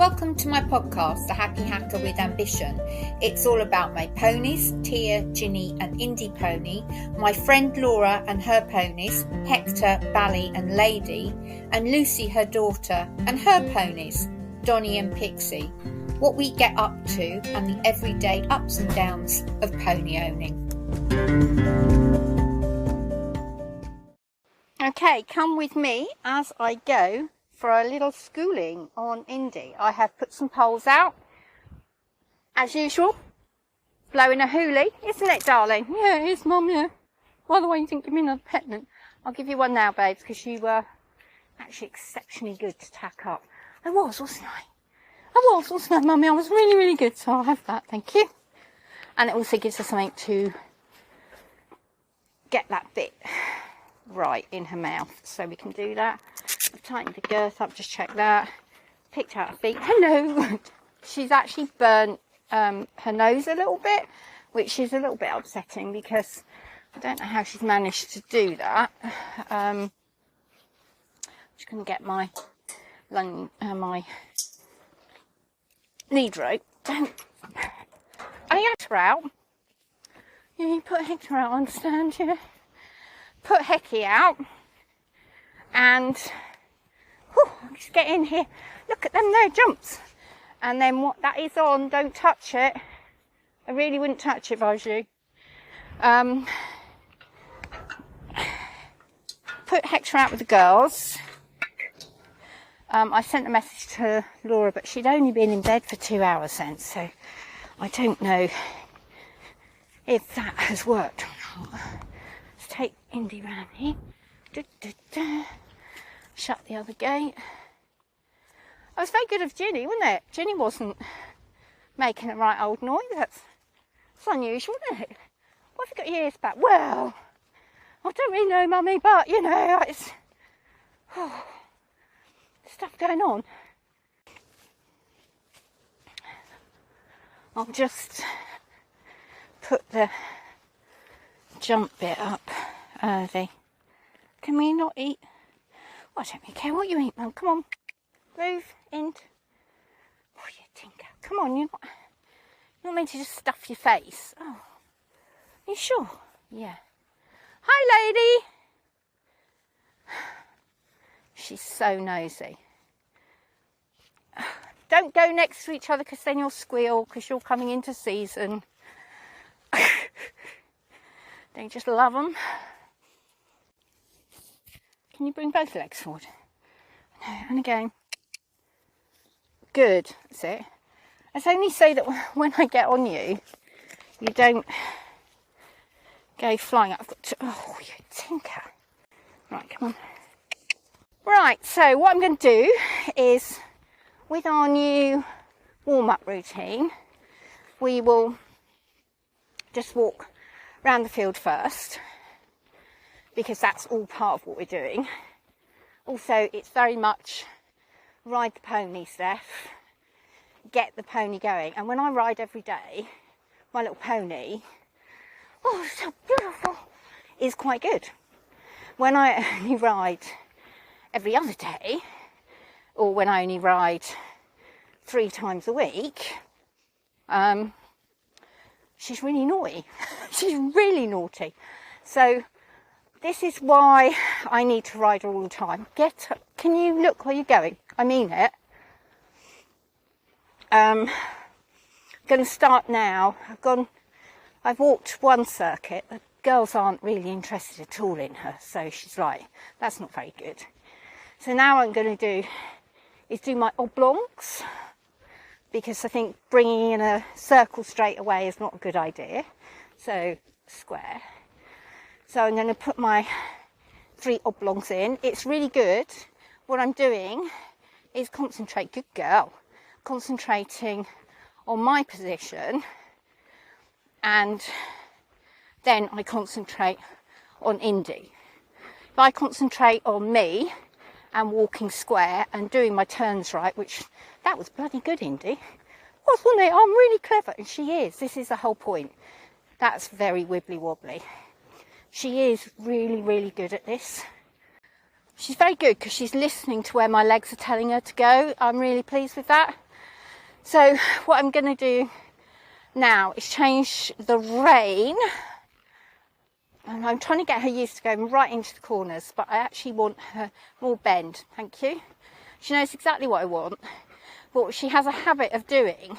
Welcome to my podcast, The Happy Hacker with Ambition. It's all about my ponies, Tia, Ginny and Indy Pony, my friend Laura and her ponies, Hector, Bally and Lady, and Lucy, her daughter, and her ponies, Donnie and Pixie, what we get up to and the everyday ups and downs of pony owning. Okay, come with me as I go for a little schooling on Indy. I have put some poles out, as usual, blowing a hoolie, isn't it, darling? Yeah, it is, Mum, yeah. By the way, you didn't give me another pennant. I'll give you one now, babes, because you were actually exceptionally good to tack up. I was, wasn't I? Wasn't I, Mummy? I was really, really good, so I'll have that, thank you. And it also gives her something to get that bit right in her mouth, so we can do that. I've tightened the girth up, just check that. Picked out her feet. Hello! She's actually burnt her nose a little bit, which is a little bit upsetting because I don't know how she's managed to do that. Just going to get my lead rope. Don't. I Hector out. Yeah, you put Hector out, I understand, yeah. Put Hecky out. And just get in here. Look at them there, jumps. And then what that is on, don't touch it. I really wouldn't touch it if I was you. Put Hector out with the girls. I sent a message to Laura, but she'd only been in bed for 2 hours since, so I don't know if that has worked or not. Let's take Indy round here. Shut the other gate. That was very good of Ginny, wasn't it? Ginny wasn't making a right old noise. That's unusual, isn't it? What have you got your ears back? Well, I don't really know, Mummy, but you know, it's stuff going on. I'll just put the jump bit up early. Can we not eat? I don't really care what you eat, Mum. Come on. Move in. Oh, you tinker. Come on, you're not meant to just stuff your face. Oh. Are you sure? Yeah. Hi, lady. She's so nosy. Don't go next to each other because then you'll squeal because you're coming into season. Don't you just love them? Can you bring both legs forward? And again. Good. That's it. It's only so that when I get on you, you don't go flying up. I've got to... Oh, you tinker. Right, come on. Right, so what I'm going to do is, with our new warm-up routine, we will just walk around the field first, because that's all part of what we're doing. Also, it's very much ride the pony, Steph, get the pony going. And when I ride every day, my little pony, oh, so beautiful, is quite good. When I only ride every other day, or when I only ride 3 times a week, she's really naughty. She's really naughty. So this is why I need to ride her all the time. Can you look where you're going? I mean it. I'm going to start now. I've walked one circuit. The girls aren't really interested at all in her. So she's like, that's not very good. So now what I'm going to do is do my oblongs, because I think bringing in a circle straight away is not a good idea. So square. So I'm going to put my 3 oblongs in. It's really good. What I'm doing is concentrate, good girl, concentrating on my position, and then I concentrate on Indy. If I concentrate on me and walking square and doing my turns right, which that was bloody good, Indy, wasn't it? I'm really clever, and she is. This is the whole point. That's very wibbly wobbly. She is really, really good at this. She's very good because she's listening to where my legs are telling her to go. I'm really pleased with that. So what I'm going to do now is change the rein, and I'm trying to get her used to going right into the corners, but I actually want her more bend. Thank you. She knows exactly what I want, but what she has a habit of doing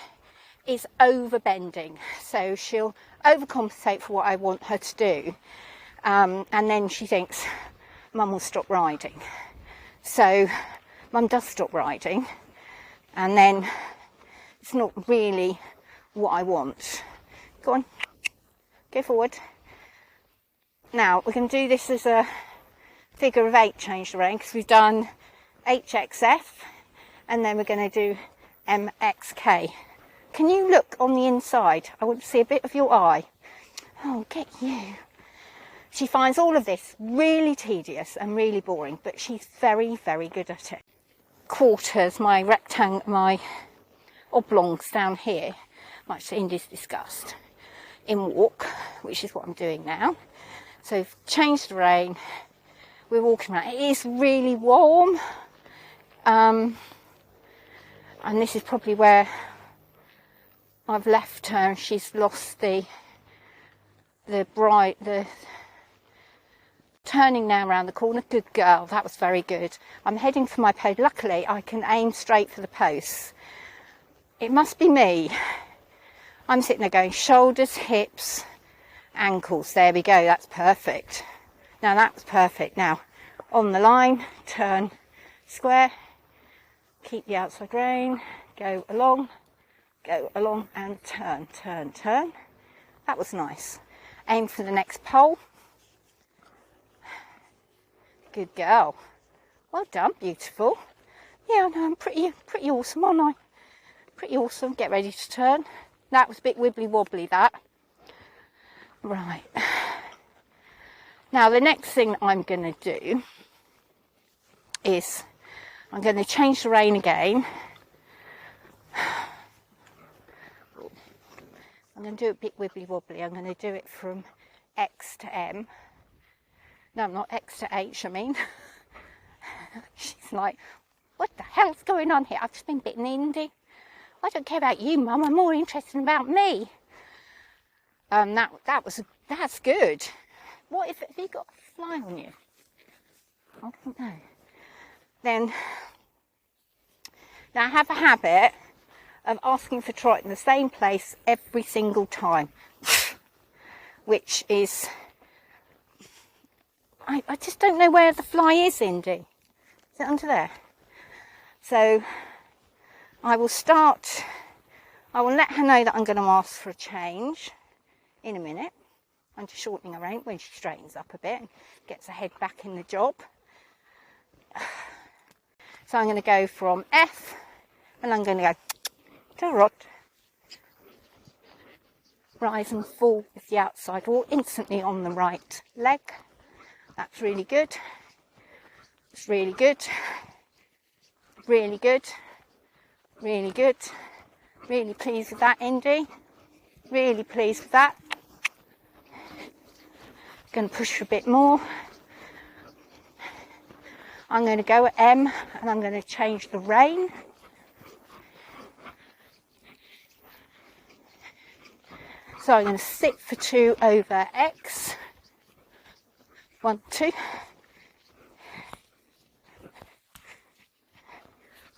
is over bending, so she'll overcompensate for what I want her to do, and then she thinks Mum will stop riding. So Mum does stop riding, and then it's not really what I want. Go on, go forward. Now we're going to do this as a figure of 8 change the rein, because we've done HXF and then we're going to do MXK. Can you look on the inside? I want to see a bit of your eye. Oh, get you. She finds all of this really tedious and really boring, but she's very, very good at it. Quarters, my rectangle, my oblongs down here, much to Indy's disgust, in walk, which is what I'm doing now. So I've changed the rein, we're walking around. It is really warm, and this is probably where I've left her, and she's lost the turning now around the corner. Good girl, that was very good. I'm heading for my post. Luckily I can aim straight for the posts. It must be me. I'm sitting there going shoulders, hips, ankles. There we go, that's perfect. Now that's perfect. Now on the line, turn square, keep the outside rein, go along and turn, turn, turn. That was nice. Aim for the next pole. Good girl. Well done, beautiful. Yeah, no, I'm pretty awesome, aren't I? Pretty awesome. Get ready to turn. That was a bit wibbly wobbly, that. Right. Now the next thing I'm going to do is I'm going to change the rein again. I'm going to do it a bit wibbly wobbly. I'm going to do it from X to M. No, not X to H, I mean. She's like, what the hell's going on here? I've just been bitten, Indy. I don't care about you, Mum. I'm more interested about me. That's good. What if you got a fly on you? I don't know. Then, now I have a habit of asking for trot in the same place every single time, which is, I just don't know where the fly is, Indy. Is it under there? So I will let her know that I'm going to ask for a change in a minute. I'm just shortening her rein when she straightens up a bit and gets her head back in the job. So I'm going to go from F, and I'm going to go to rot. Rise and fall with the outside wall instantly on the right leg. That's really good. It's really good. Really good. Really good. Really pleased with that, Indy. Really pleased with that. Going to push a bit more. I'm going to go at M, and I'm going to change the rein. So I'm going to sit for 2 over X. 1, 2.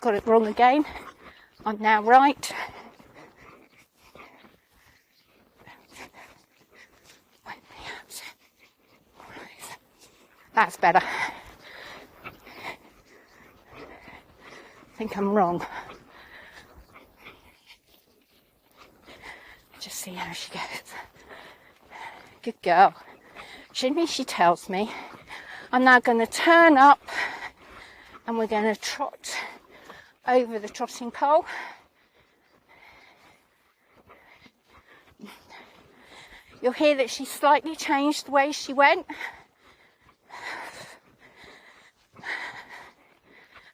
Got it wrong again. I'm now right. That's better. I think I'm wrong. Just see how she goes. Good girl. She tells me I'm now going to turn up, and we're going to trot over the trotting pole. You'll hear that she slightly changed the way she went.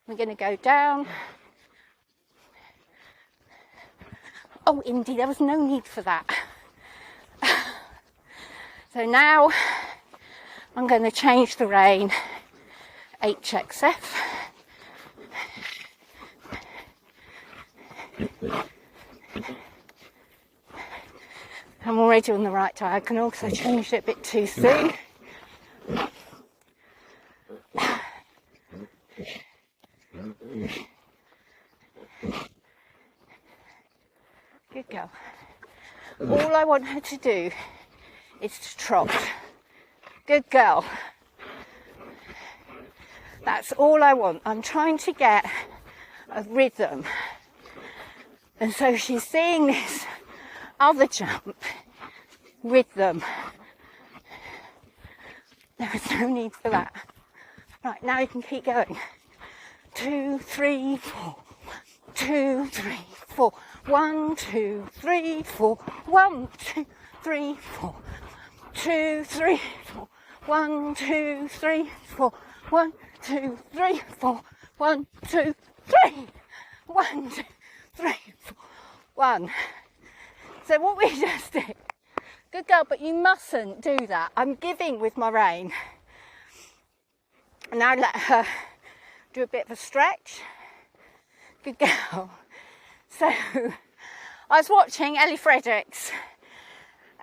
We're going to go down. Oh, Indy, there was no need for that. So now I'm going to change the rein, HXF. I'm already on the right diagonal because I changed it a bit too soon. Good girl. All I want her to do is to trot. Good girl. That's all I want. I'm trying to get a rhythm. And so she's seeing this other jump, rhythm. There is no need for that. Right, now you can keep going. 2, 3, 4. 2, 3, 4. 1, 2, 3, 4. 1, 2, 3, 4. 2, 3, 4. 1, 2, 3, 4. 1, 2, 3, 4. 1, 2, 3. 1, 2, 3, 4. 1. So what we just did. Good girl, but you mustn't do that. I'm giving with my rein. And now let her do a bit of a stretch. Good girl. So I was watching Ellie Fredericks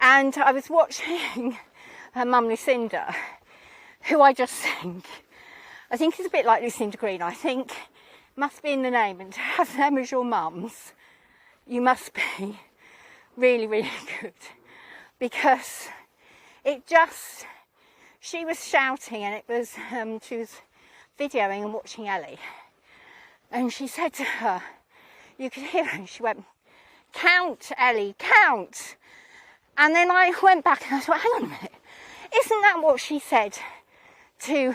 and I was watching her mum Lucinda, who I just think is a bit like Lucinda Green. I think must be in the name, and to have them as your mums, you must be really, really good, because it just, she was shouting and it was, she was videoing and watching Ellie, and she said to her, you could hear her, she went, count Ellie, count. And then I went back and I thought, hang on a minute, isn't that what she said to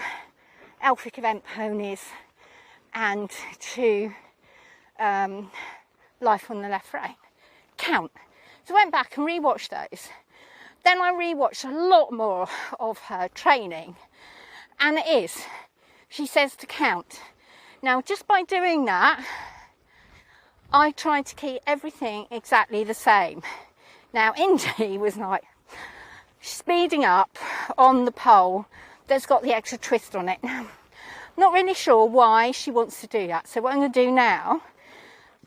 Elphick Event Ponies and to Life on the Left Rein? Count. So I went back and rewatched those. Then I rewatched a lot more of her training, and it is, she says to count. Now, just by doing that, I tried to keep everything exactly the same. Now, Indy was like speeding up on the pole that's got the extra twist on it. Now, not really sure why she wants to do that. So what I'm going to do now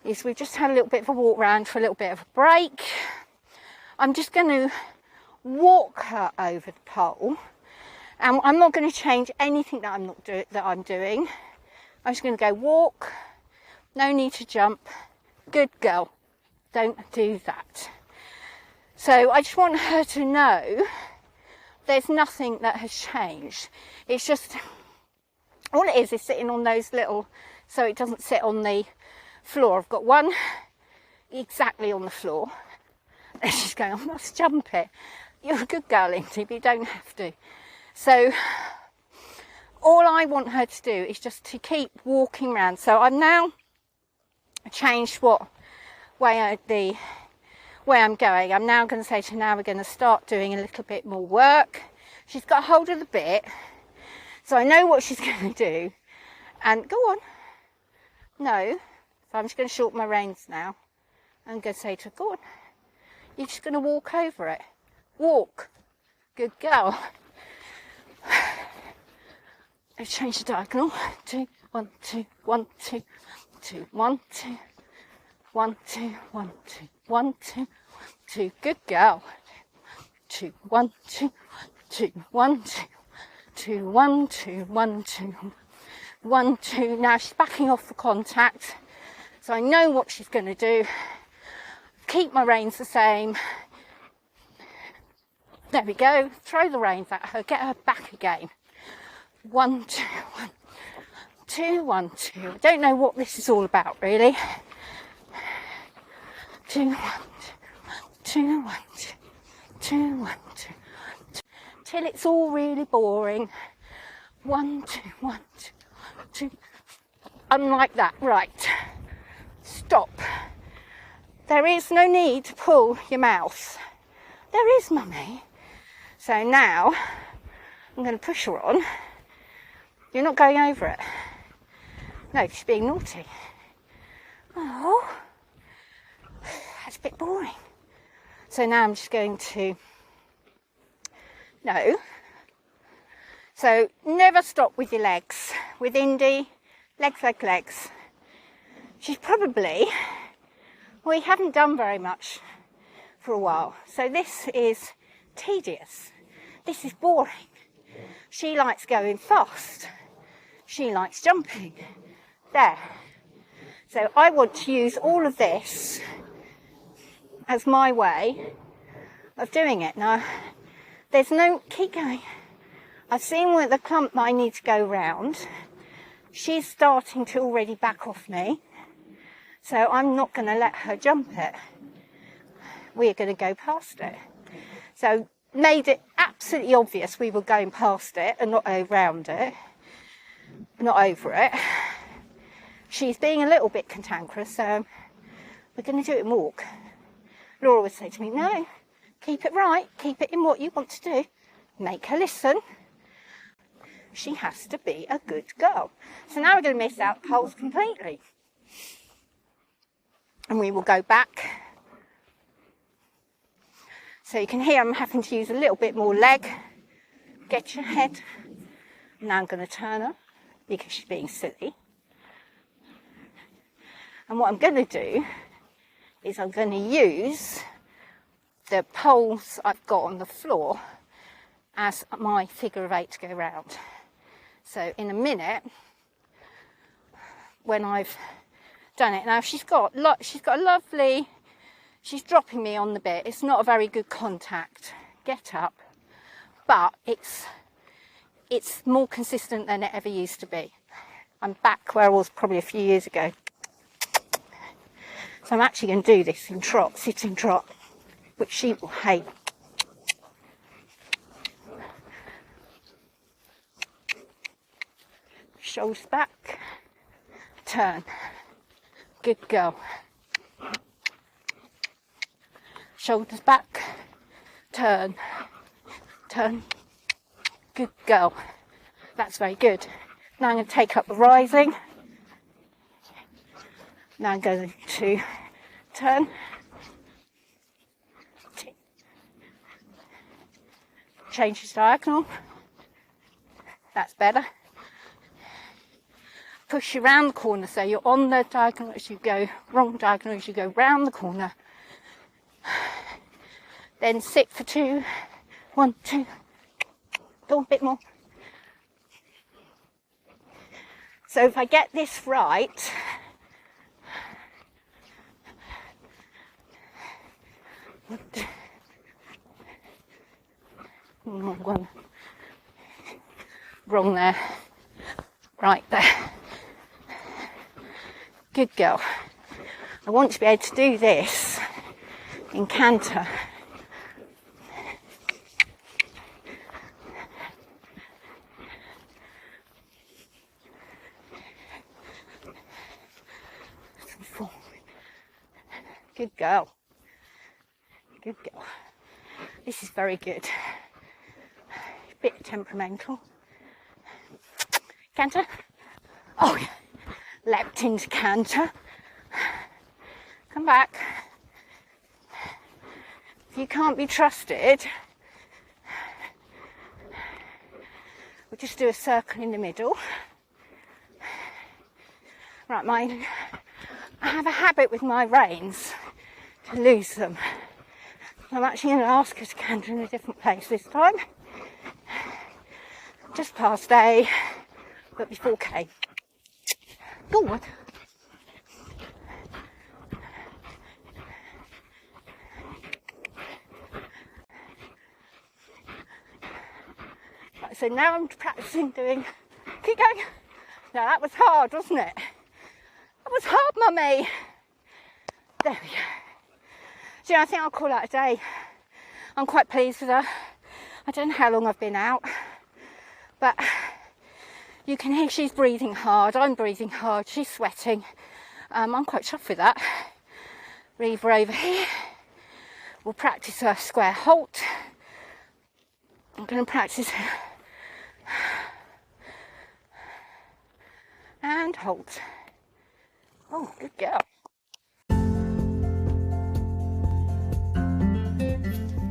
is we've just had a little bit of a walk round for a little bit of a break. I'm just going to walk her over the pole, and I'm not going to change anything that I'm doing. I'm just going to go walk. No need to jump. Good girl. Don't do that. So I just want her to know there's nothing that has changed. It's just, all it is sitting on those little, so it doesn't sit on the floor. I've got one exactly on the floor. And she's going, I must jump it. You're a good girl, Lindsay, but you don't have to. So all I want her to do is just to keep walking around. So I've now changed what way I'm going. I'm now going to say to her, now we're going to start doing a little bit more work. She's got hold of the bit, so I know what she's going to do. And go on. No. So I'm just going to shorten my reins now. I'm going to say to her, go on. You're just going to walk over it. Walk. Good girl. Let's change the diagonal. 2, 1, 2, 1, 2, 2, 1, 2, 1, 2, 1, 2, 1, 2, 2. Good girl. 2, 1, 2, 2, 1, 2, 2, 1, 2, 1, 2, 1, 2. Now she's backing off for contact, so I know what she's going to do. Keep my reins the same. There we go. Throw the reins at her. Get her back again. 1, 2, 1, 2, 1, 2. I don't know what this is all about, really. 2, 1, 2, 1, 2, 2, 1, 2, 2. Till it's all really boring. 1, 2, 1, 2, 2. Unlike that. Right. Stop. There is no need to pull your mouth. There is, mummy. So now I'm going to push her on. You're not going over it. No, she's being naughty. Oh, that's a bit boring. So now I'm just going to, no. So never stop with your legs. With Indy, legs, legs, legs. She's probably, we haven't done very much for a while. So this is tedious. This is boring. She likes going fast. She likes jumping. There. So I want to use all of this as my way of doing it. Now, there's no, keep going. I've seen where the clump I need to go round. She's starting to already back off me. So I'm not going to let her jump it. We're going to go past it. So made it absolutely obvious we were going past it and not around it, not over it. She's being a little bit cantankerous, so we're going to do it in walk. Laura would say to me, no, keep it right, keep it in what you want to do. Make her listen. She has to be a good girl. So now we're going to miss out poles completely. And we will go back. So you can hear I'm having to use a little bit more leg. Get your head. Now I'm going to turn her because she's being silly. And what I'm going to do is I'm going to use the poles I've got on the floor as my figure of 8 to go round. So in a minute, when I've done it, now she's got a lovely, she's dropping me on the bit. It's not a very good contact. Get up, but it's more consistent than it ever used to be. I'm back where I was probably a few years ago. So I'm actually going to do this in trot, sitting trot, which she will hate. Shoulders back, turn. Good girl. Shoulders back, turn, turn. Good girl. That's very good. Now I'm going to take up the rising. Now I'm going to turn. Change his diagonal. That's better. Push you round the corner, so you're on the diagonal as you go, wrong diagonal as you go round the corner. Then sit for 2, 1, 2. Go a bit more. So if I get this right, wrong there, right there. Good girl. I want to be able to do this in canter. Good girl. Good girl. This is very good. A bit temperamental. Canter. Oh, yeah. Leapt into canter. Come back. If you can't be trusted, we'll just do a circle in the middle. Right, I have a habit with my reins to lose them. I'm actually going to ask her to canter in a different place this time. Just past A, but before K. Go on. Right, so now I'm practicing doing, keep going. Now that was hard, wasn't it? That was hard, mummy. There we go. So yeah, I think I'll call that a day. I'm quite pleased with her. I don't know how long I've been out, but you can hear she's breathing hard. I'm breathing hard. She's sweating. I'm quite chuffed with that. Leave her over here. We'll practice her square halt. I'm going to practice her and halt. Oh, good girl.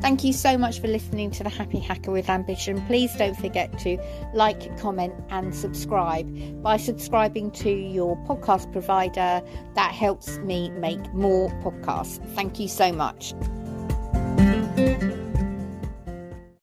Thank you so much for listening to the Happy Hacker with Ambition. Please don't forget to like, comment and subscribe. By subscribing to your podcast provider, that helps me make more podcasts. Thank you so much. you.